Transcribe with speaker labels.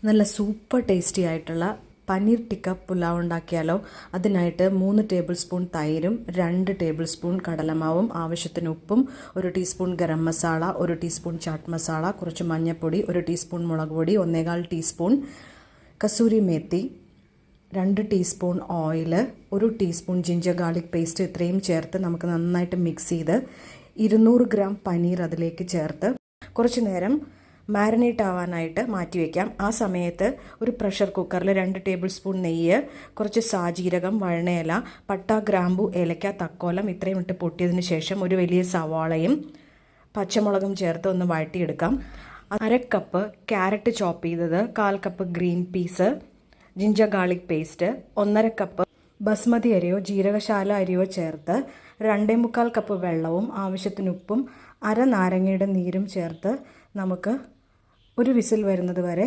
Speaker 1: നല്ല super tasty ആയിട്ടുള്ള പനീർ ടിക്ക പുലാവ് ഉണ്ടാക്കിയാലോ. അതിനായിട്ട് 3 ടേബിൾ സ്പൂൺ തൈരും 2 ടേബിൾ സ്പൂൺ കടലമാവും, ആവശ്യത്തിന് ഉപ്പും, 1 ടീസ്പൂൺ ഗരം മസാല, 1 ടീസ്പൂൺ ചാട്ട് മസാല, കുറച്ച് മഞ്ഞൾപ്പൊടി, 1 ടീസ്പൂൺ മുളക് പൊടി, 1/4 teaspoon kasuri methi, 2 teaspoon oil, 1 teaspoon ginger garlic paste, ഇത്രയും ചേർത്ത് നമുക്ക് നന്നായിട്ട് മിക്സ് ചെയ്ത് 200 ഗ്രാം പനീർ അതിലേക്ക് ചേർത്ത് കുറച്ച് നേരം മാരിനേറ്റ് ആവാനായിട്ട് മാറ്റി വയ്ക്കാം. ആ സമയത്ത് ഒരു പ്രഷർ കുക്കറിൽ 2 ടേബിൾ സ്പൂൺ നെയ്യ്, കുറച്ച് സാജീരകം, വഴണയില, പട്ട, ഗ്രാമ്പു, ഏലക്ക, തക്കോലം ഇത്രയും ഇട്ട് പൊട്ടിയതിന് ശേഷം ഒരു വലിയ സവാളയും പച്ചമുളകും ചേർത്ത് ഒന്ന് വഴറ്റിയെടുക്കാം. 1/2 കപ്പ് ക്യാരറ്റ് ചോപ്പ് ചെയ്തത്, 1/4 cup green peas, ginger garlic paste, 1/2 cup basmati അരിയോ ജീരകശാല അരിയോ ചേർത്ത് 2.25 കപ്പ് വെള്ളവും ആവശ്യത്തിന് ഉപ്പും 1/2 നാരങ്ങയുടെ നീരും ചേർത്ത് നമുക്ക് ഒരു വിസിൽ വരുന്നത് വരെ